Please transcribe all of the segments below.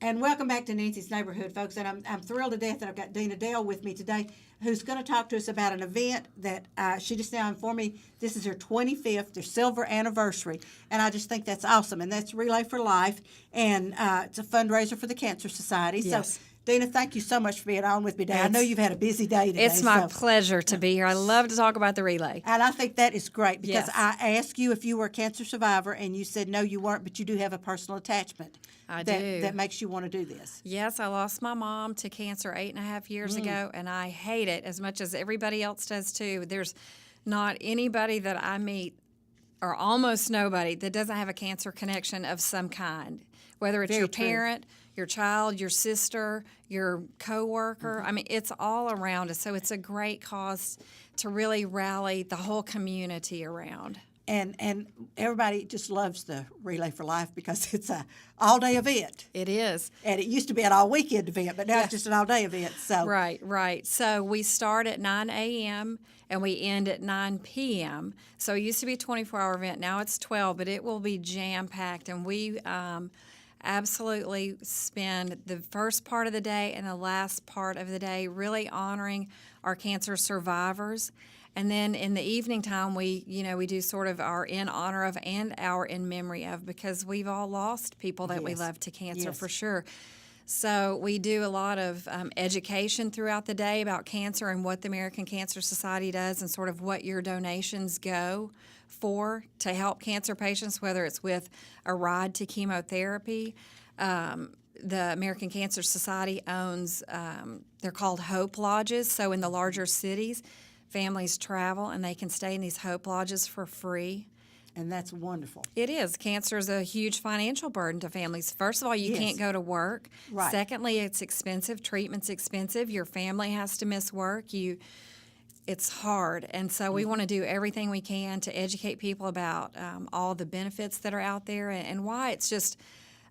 And welcome back to Nancy's Neighborhood, folks. And I'm thrilled to death that I've got Dina Dale with me today, who's going to talk to us about an event that she just now informed me this is her 25th, their silver anniversary. And I just think that's awesome. And that's Relay for Life. And it's a fundraiser for the Cancer Society. Yes. So, Dina, thank you so much for being on with me today. I know you've had a busy day today. It's my pleasure to be here. I love to talk about the relay. And I think that is great because Yes. I asked you if you were a cancer survivor, and you said no, you weren't, but you do have a personal attachment I that, do. that makes you want to do this. Yes, I lost my mom to cancer 8.5 years ago, and I hate it as much as everybody else does too. There's not anybody that I meet, or almost nobody, that doesn't have a cancer connection of some kind, whether it's Very your true. parent, your child, your sister, your coworker. I mean, it's all around us. So it's a great cause to really rally the whole community around. And everybody just loves the Relay for Life because it's a all-day event. It is. And it used to be an all-weekend event, but now Yes. it's just an all-day event. So Right. So we start at 9 a.m. and we end at 9 p.m. So it used to be a 24-hour event. Now it's 12, but it will be jam-packed. And we absolutely spend the first part of the day and the last part of the day really honoring our cancer survivors. And then in the evening time, we do sort of our in honor of and our in memory of, because we've all lost people that we Yes. love to cancer Yes. for sure. So we do a lot of education throughout the day about cancer and what the American Cancer Society does and sort of what your donations go for to help cancer patients, whether it's with a ride to chemotherapy. The American Cancer Society owns, they're called Hope Lodges. So in the larger cities, families travel and they can stay in these Hope Lodges for free. and that's wonderful. It is. Cancer is a huge financial burden to families. First of all, you Yes. can't go to work. Right. Secondly, it's expensive. Treatment's expensive. Your family has to miss work. It's hard. And so we want to do everything we can to educate people about all the benefits that are out there and why it's just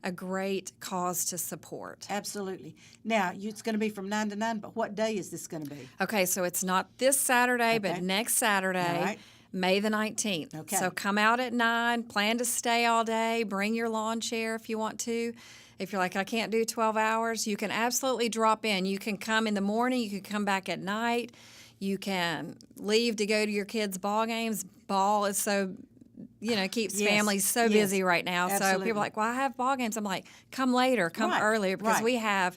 a great cause to support. Absolutely. Now, it's going to be from 9 to 9, but what day is this going to be? Okay, so it's not this Saturday, Okay. but next Saturday, All right. May the 19th. Okay. So come out at 9, plan to stay all day, bring your lawn chair if you want to. If you're like, I can't do 12 hours, you can absolutely drop in. You can come in the morning, you can come back at night, you can leave to go to your kids' ball games. Ball is so, keeps Yes. families so Yes. busy right now. So Absolutely. people are like, well, I have ball games. I'm like, come later, come Right. earlier, because Right. we have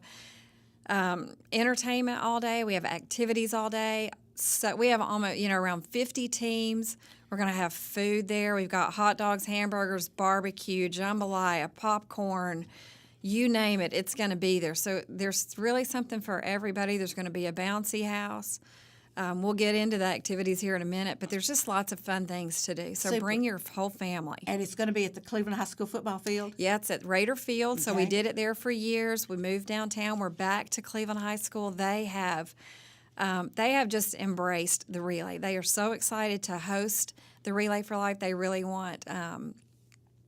entertainment all day. We have activities all day. So we have almost, around 50 teams. We're going to have food there. We've got hot dogs, hamburgers, barbecue, jambalaya, popcorn, you name it, it's going to be there. So there's really something for everybody. There's going to be a bouncy house. We'll get into the activities here in a minute, but there's just lots of fun things to do. So Super. bring your whole family. And it's going to be at the Cleveland High School football field? Yeah, it's at Raider Field. So we Okay. did it there for years. We moved downtown. We're back to Cleveland High School. They have just embraced the relay. They are so excited to host the Relay for Life. They really want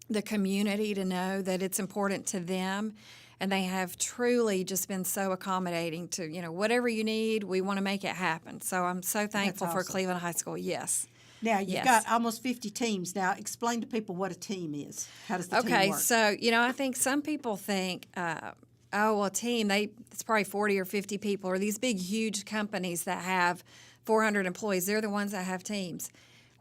the community to know that it's important to them. And they have truly just been so accommodating to, whatever you need, we want to make it happen. So I'm so thankful for awesome. Cleveland High School. Yes. Now, you've Yes. got almost 50 teams. Now, explain to people what a team is. How does the team Okay, work? so I think some people think, a team, it's probably 40 or 50 people, or these big, huge companies that have 400 employees. They're the ones that have teams.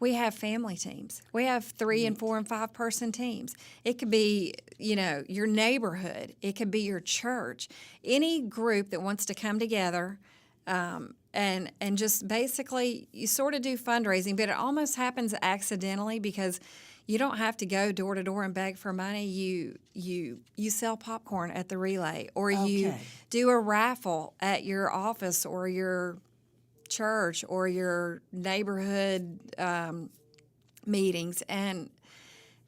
We have family teams. We have 3 and 4 and 5 person teams. It could be, your neighborhood. It could be your church. Any group that wants to come together and just basically you sort of do fundraising, but it almost happens accidentally because you don't have to go door to door and beg for money. You sell popcorn at the relay, or you Okay. do a raffle at your office or your church or your neighborhood meetings, and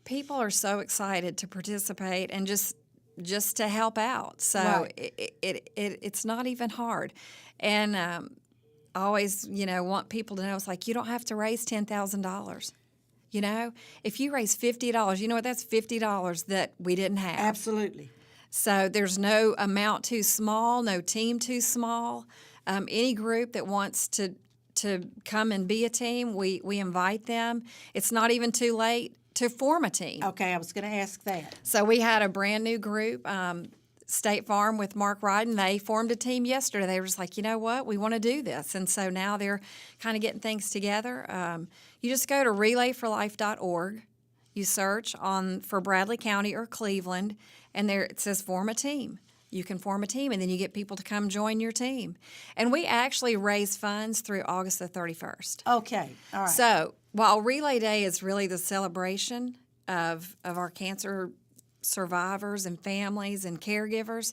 people are so excited to participate and just to help out. So Right. it's not even hard, and I always want people to know it's like you don't have to raise $10,000. If you raise $50, you know what? That's $50 that we didn't have. Absolutely. So there's no amount too small, no team too small. Any group that wants to come and be a team, we invite them. It's not even too late to form a team. Okay, I was going to ask that. So we had a brand new group State Farm with Mark Ryden, they formed a team yesterday. They were just like, you know what, we want to do this. And so now they're kind of getting things together. You just go to relayforlife.org. You search for Bradley County or Cleveland, and there it says form a team. You can form a team, and then you get people to come join your team. And we actually raise funds through August the 31st. Okay, all right. So while Relay Day is really the celebration of our cancer survivors and families and caregivers,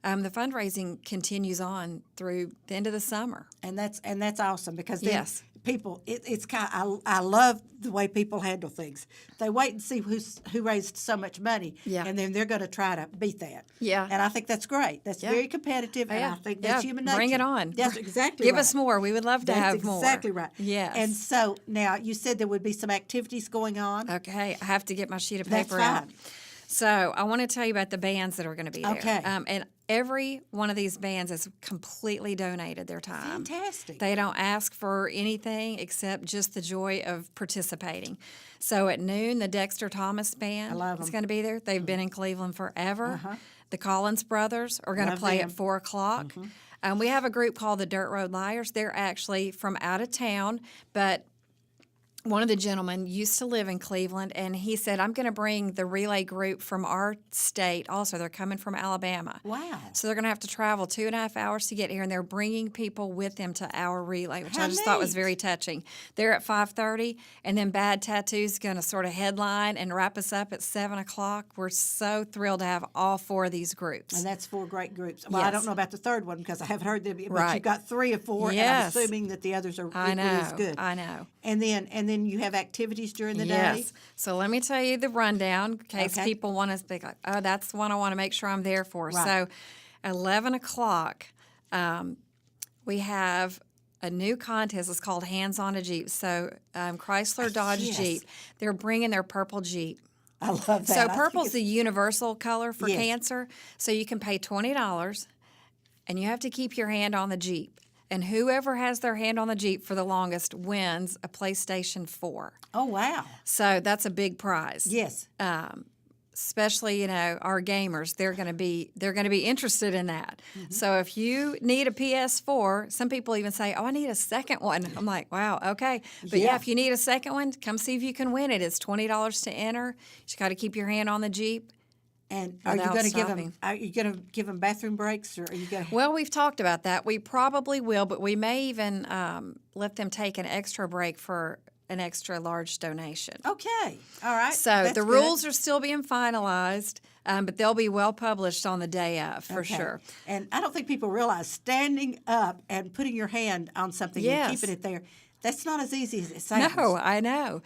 the fundraising continues on through the end of the summer. And that's awesome because then Yes. people, it's kind. I love the way people handle things. They wait and see who raised so much money, Yeah. and then they're going to try to beat that. Yeah. And I think that's great. That's Yeah. very competitive, and I think that's human nature. Bring it on. That's exactly Give right. us more. We would love to That's have more. exactly right. Yes. And so now you said there would be some activities going on. Okay, I have to get my sheet of That's paper out. fine. So I want to tell you about the bands that are going to be there. Okay. And every one of these bands is completely donated their time. Fantastic. They don't ask for anything except just the joy of participating. So at noon, the Dexter Thomas Band I love is 'em. going to be there. They've been in Cleveland forever. The Collins Brothers are going to Love play them. at 4 o'clock. We have a group called the Dirt Road Liars. They're actually from out of town, but one of the gentlemen used to live in Cleveland, and he said, I'm going to bring the relay group from our state also. They're coming from Alabama. Wow. So they're going to have to travel 2.5 hours to get here, and they're bringing people with them to our relay, which How I just thought was neat. very touching. They're at 5:30, and then Bad Tattoo's going to sort of headline and wrap us up at 7 o'clock. We're so thrilled to have all 4 of these groups. And that's 4 great groups. Well, I Yes. don't know about the third one because I haven't heard them yet, but Right. you've got 3 or 4, and I'm Yes. assuming that the others are I equally as know, good. I know. And then you have activities during the day. Yes. So let me tell you the rundown in case Okay. people want to think, like, oh, that's the one I want to make sure I'm there for. Right. So 11 o'clock, we have a new contest. It's called Hands on a Jeep. So Chrysler Dodge Yes. Jeep, they're bringing their purple Jeep. I love that. So I think purple's it's- the universal color for Yes. cancer. So you can pay $20, and you have to keep your hand on the Jeep. And whoever has their hand on the Jeep for the longest wins a PlayStation 4. Oh, wow. So that's a big prize. Yes. Especially our gamers, they're going to be interested in that. So if you need a PS4, some people even say, "Oh, I need a second one." I'm like, "Wow, okay." But yeah, Yeah. if you need a second one, come see if you can win it. It's $20 to enter. You just got to keep your hand on the Jeep. And are you Without going to give stopping. them? Are you going to give them bathroom breaks, or are you going to? Well, we've talked about that. We probably will, but we may even let them take an extra break for an extra large donation. Okay. All right. So That's the good. rules are still being finalized, but they'll be well published on the day of for Okay. sure. And I don't think people realize standing up and putting your hand on something Yes. and keeping it there. That's not as easy as it sounds. No, I know.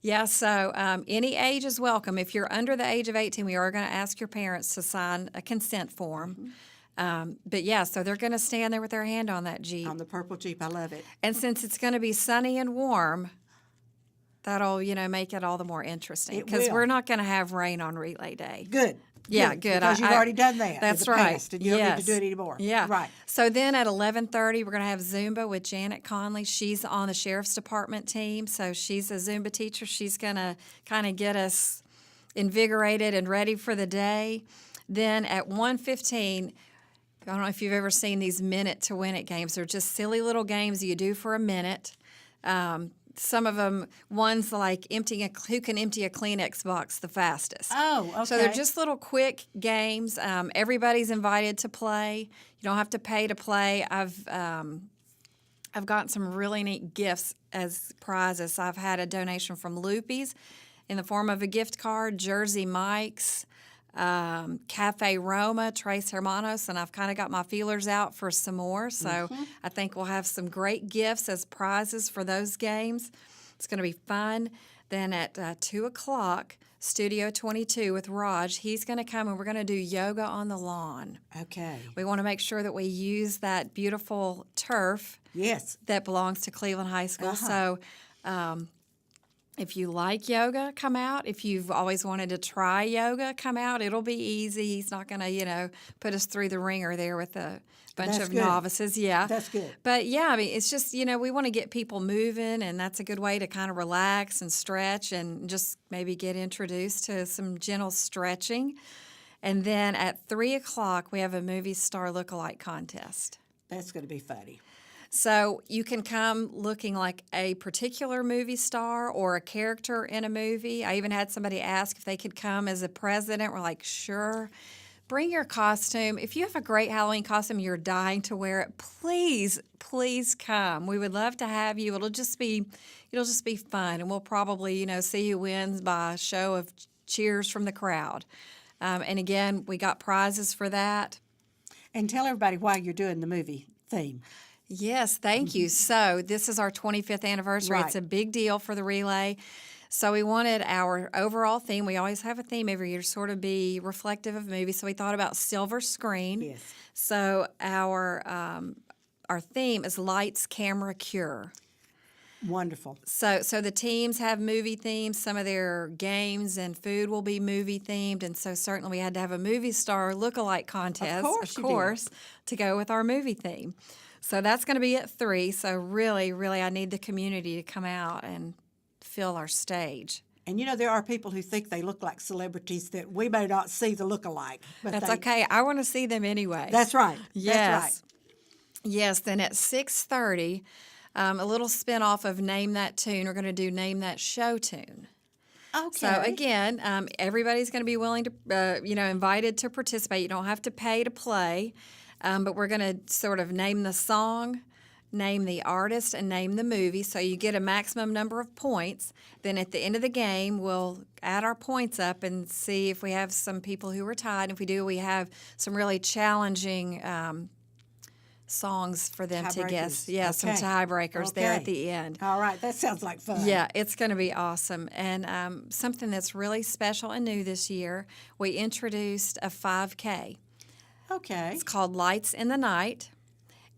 Yeah, so any age is welcome. If you're under the age of 18, we are going to ask your parents to sign a consent form. But yeah, so they're going to stand there with their hand on that Jeep. On the purple Jeep, I love it. And since it's going to be sunny and warm, that'll make it all the more interesting It because will. we're not going to have rain on Relay Day. Good. Yeah, good. Because you've already done that. That's in the right. Past, and you don't need Yes. to do it anymore. Yeah. Right. So then at 11:30, we're going to have Zumba with Janet Conley. She's on the Sheriff's Department team, so she's a Zumba teacher. She's going to kind of get us invigorated and ready for the day. Then at 1:15, I don't know if you've ever seen these minute to win it games. They're just silly little games you do for a minute. Some of them, one's like who can empty a Kleenex box the fastest. Oh, okay. So they're just little quick games. Everybody's invited to play. You don't have to pay to play. I've gotten some really neat gifts as prizes. I've had a donation from Loopy's in the form of a gift card, Jersey Mike's, Cafe Roma, Tres Hermanos, and I've kind of got my feelers out for some more. So I think we'll have some great gifts as prizes for those games. It's going to be fun. Then at 2 o'clock, Studio 22 with Raj, he's going to come and we're going to do yoga on the lawn. Okay. We want to make sure that we use that beautiful turf Yes. that belongs to Cleveland High School. So if you like yoga, come out. If you've always wanted to try yoga, come out. It'll be easy. He's not going to, put us through the ringer there with a bunch That's of good. novices. Yeah. That's good. But yeah, I mean, it's just, we want to get people moving, and that's a good way to kind of relax and stretch and just maybe get introduced to some gentle stretching. And then at 3 o'clock, we have a movie star lookalike contest. That's going to be funny. So you can come looking like a particular movie star or a character in a movie. I even had somebody ask if they could come as a president. We're like, sure. Bring your costume. If you have a great Halloween costume, you're dying to wear it, please, please come. We would love to have you. It'll just be fun, and we'll probably, see who wins by a show of cheers from the crowd. And again, we got prizes for that. And tell everybody why you're doing the movie theme. Yes, thank you. So this is our 25th anniversary. Right. It's a big deal for the relay. So we wanted our overall theme. We always have a theme every year to sort of be reflective of movies. So we thought about silver screen. Yes. So our theme is Lights, Camera, Cure. Wonderful. So the teams have movie themes. Some of their games and food will be movie themed, and so certainly we had to have a movie star lookalike contest, Of course you did. to go with our movie theme. So that's going to be at 3. So really, really, I need the community to come out and fill our stage. And there are people who think they look like celebrities that we may not see the look-alike. But That's okay. I want to see them anyway. That's right. Yes. That's right. Yes. Then at 6:30, a little spinoff of Name That Tune. We're going to do Name That Show Tune. Okay. So again, everybody's going to be willing to, invited to participate. You don't have to pay to play, but we're going to sort of name the song, name the artist, and name the movie. So you get a maximum number of points. Then at the end of the game, we'll add our points up and see if we have some people who are tied. And if we do, we have some really challenging songs for them to guess. Tiebreakers. Yeah, some Okay. tiebreakers there at Okay. the end. All right. That sounds like fun. Yeah, it's going to be awesome. And something that's really special and new this year, we introduced a 5K. Okay. It's called Lights in the Night.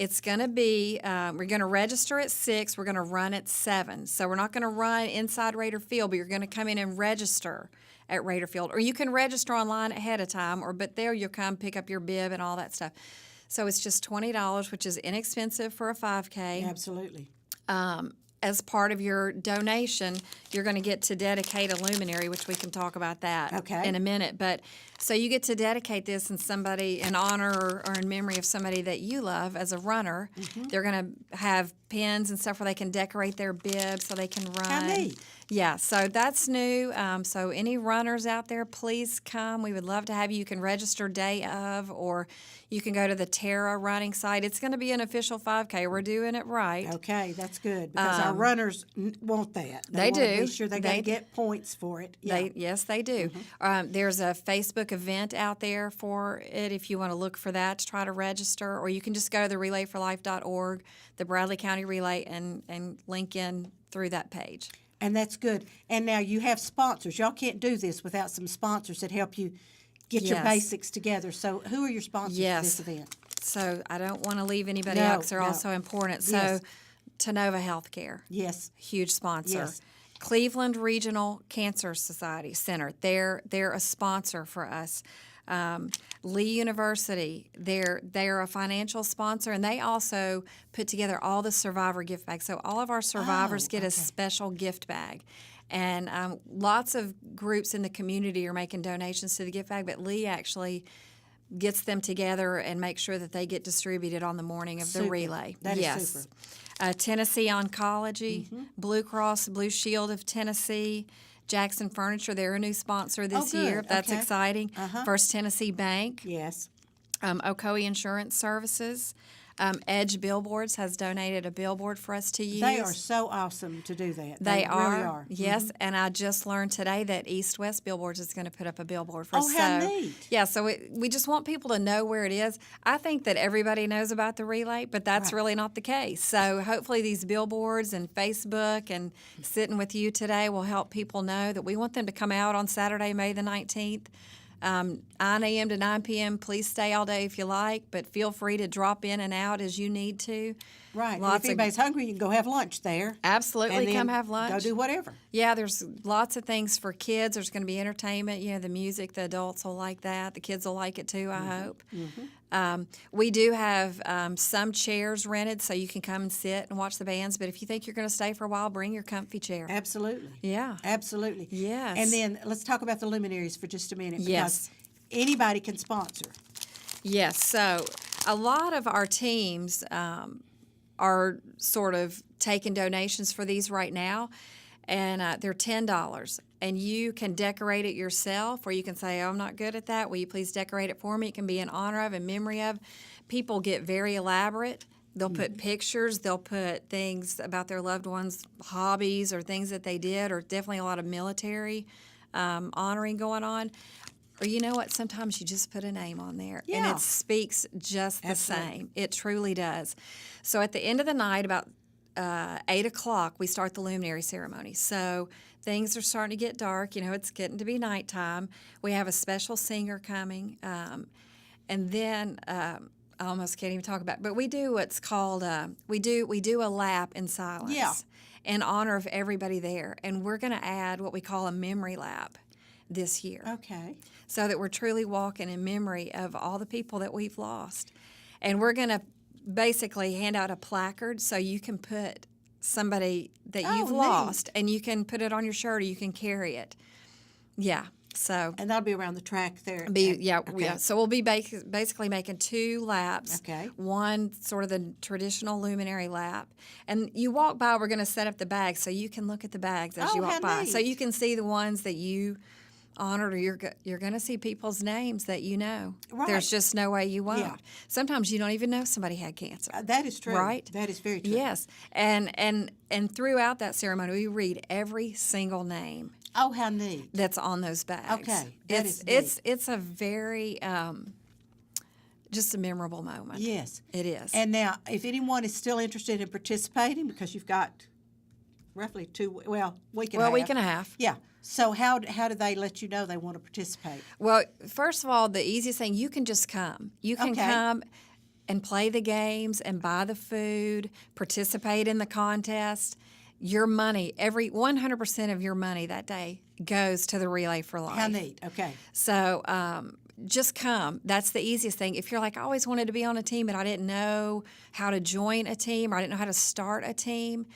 It's going to be, we're going to register at 6. We're going to run at 7. So we're not going to run inside Raider Field, but you're going to come in and register at Raider Field. Or you can register online ahead of time, but there you'll come pick up your bib and all that stuff. So it's just $20, which is inexpensive for a 5K. Absolutely. As part of your donation, you're going to get to dedicate a luminary, which we can talk about that in a minute. But so you get to dedicate this in honor or in memory of somebody that you love as a runner. Mm-hmm. They're going to have pins and stuff where they can decorate their bib so they can run. How neat. Yeah, so that's new. So any runners out there, please come. We would love to have you. You can register day of, or you can go to the Terra running site. It's going to be an official 5K. We're doing it right. Okay, that's good because our runners want that. They want to do. be sure they got to get points for it. Yeah. Yes, they do. There's a Facebook event out there for it if you want to look for that to try to register, or you can just go to the relayforlife.org, the Bradley County Relay, and link in through that page. And that's good. And now you have sponsors. Y'all can't do this without some sponsors that help you get your Yes. basics together. So who are your sponsors Yes. for this event? So I don't want to leave anybody No, out because they're no. also important. So Yes. Tanova Healthcare. Yes. Huge sponsor. Yes. Cleveland Regional Cancer Society Center. They're a sponsor for us. Lee University. They're a financial sponsor, and they also put together all the survivor gift bags. So all of our survivors get a special gift bag. And lots of groups in the community are making donations to the gift bag, but Lee actually gets them together and makes sure that they get distributed on the morning of the Super. relay. That is yes. super. Tennessee Oncology, Blue Cross Blue Shield of Tennessee, Jackson Furniture, they're a new sponsor this good. year. That's Okay. exciting. First Tennessee Bank, Yes. Ocoee Insurance Services, Edge Billboards has donated a billboard for us to use. They are so awesome to do that. They really are. are. Yes, and I just learned today that East West Billboards is going to put up a billboard for us. Oh, how So, neat. yeah, so we just want people to know where it is. I think that everybody knows about the relay, but that's really not the case. So hopefully these billboards and Facebook and sitting with you today will help people know that we want them to come out on Saturday, May the 19th. 9 a.m. to 9 p.m. Please stay all day if you like, but feel free to drop in and out as you need to. Right. And Lots if anybody's hungry, you can go have lunch there. Absolutely, And then come have lunch. Go do whatever. Yeah, there's lots of things for kids. There's going to be entertainment. The music, the adults will like that. The kids will like it too, I hope. We do have some chairs rented so you can come and sit and watch the bands. But if you think you're going to stay for a while, bring your comfy chair. Absolutely. Yeah. Absolutely. Yes. And then let's talk about the luminaries for just a minute. Because Yes. anybody can sponsor. Yes, so a lot of our teams are sort of taking donations for these right now, and they're $10. And you can decorate it yourself, or you can say, oh, I'm not good at that. Will you please decorate it for me? It can be in honor of, in memory of. People get very elaborate. They'll put pictures. They'll put things about their loved ones' hobbies or things that they did, or definitely a lot of military honoring going on. Or you know what? Sometimes you just put a name on there, and Yeah. it speaks just the Absolutely. same. It truly does. So at the end of the night, about 8 o'clock, we start the luminary ceremony. So things are starting to get dark. You know, it's getting to be nighttime. We have a special singer coming, and then I almost can't even talk about it, but we do what's called we do a lap in silence Yeah. in honor of everybody there, and we're going to add what we call a memory lap this year, Okay. so that we're truly walking in memory of all the people that we've lost. And we're going to basically hand out a placard so you can put somebody that you've neat. lost, and you can put it on your shirt or you can carry it. Yeah. So And that'll be around the track there. yeah. Okay. So we'll be basically making 2 laps. Okay. One sort of the traditional luminary lap, and you walk by. We're going to set up the bags so you can look at the bags as Oh, you walk how by, so neat. you can see the ones that you honored, or you're going to see people's names that you know. Right. There's just no way you won't. Yeah. Sometimes you don't even know somebody had cancer. That is true. Right? That is very true. Yes, and throughout that ceremony, we read every single name Oh, how neat. that's on those bags. Okay, that it's is neat. it's a very just a memorable moment. Yes. It is. And now, if anyone is still interested in participating, because you've got roughly week and a half. week and a half. Yeah. So how do they let you know they want to participate? Well, first of all, the easiest thing, you can just come. You can Okay. come and play the games and buy the food, participate in the contest. Your money, 100% of your money that day goes to the Relay for Life. How neat. Okay. So just come. That's the easiest thing. If you're like, I always wanted to be on a team, but I didn't know how to join a team, or I didn't know how to start a team,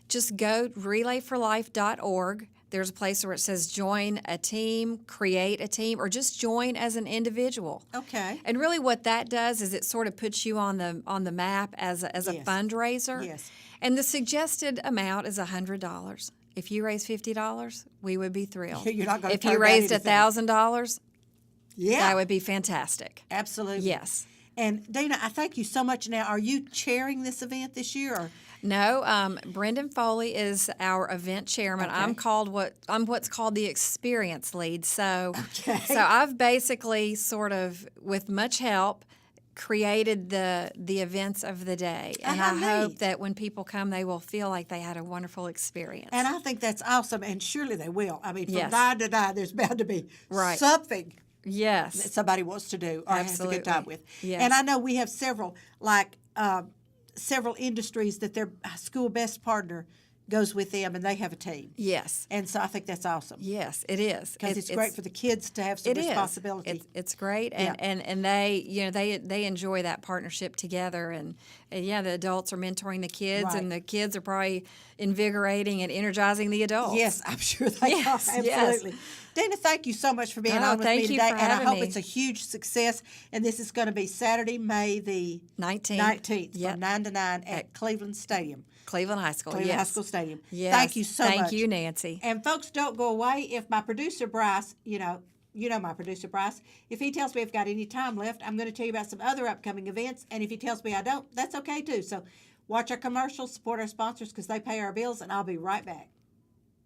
just go relayforlife.org. There's a place where it says join a team, create a team, or just join as an individual. Okay. And really what that does is it sort of puts you on the map as a Yes. fundraiser. Yes. And the suggested amount is $100. If you raise $50, we would be thrilled. You're not gonna If turn you down raised anything. $1,000, Yeah. that would be fantastic. Absolutely. Yes. And Dina, I thank you so much. Now, are you chairing this event this year? Or? No, Brendan Foley is our event chairman. Okay. I'm what's called the experience lead. So, Okay. so I've basically sort of, with much help, created the events of the day, and How I hope neat. that when people come, they will feel like they had a wonderful experience. And I think that's awesome, and surely they will. I mean, from Yes. die to die, there's bound to be Right. something that Yes, somebody wants to do or has a good time Absolutely. with. Yes. And I know we have several industries that their school best partner goes with them, and they have a team. yes, And so I think that's awesome yes. It is because it's great for the kids to have some It is. responsibility. It's great, and, Yeah. and they enjoy that partnership together, and yeah, the adults are mentoring the kids, Right. and the kids are probably invigorating and energizing the adults. Yes, I'm sure they Yes, are. yes. Absolutely. Dana, thank you so much for being Oh, on with thank me you today. for And I having hope me. it's a huge success. And this is going to be Saturday, May the 19th. Yep. from 9 to 9 at Cleveland Stadium. Cleveland High School. Cleveland yes. High School Stadium. Yes. Thank you so much. Thank you, Nancy. And folks, don't go away. If my producer Bryce, you know my producer Bryce, if he tells me I've got any time left, I'm going to tell you about some other upcoming events. And if he tells me I don't, that's okay too. So watch our commercials, support our sponsors because they pay our bills, and I'll be right back.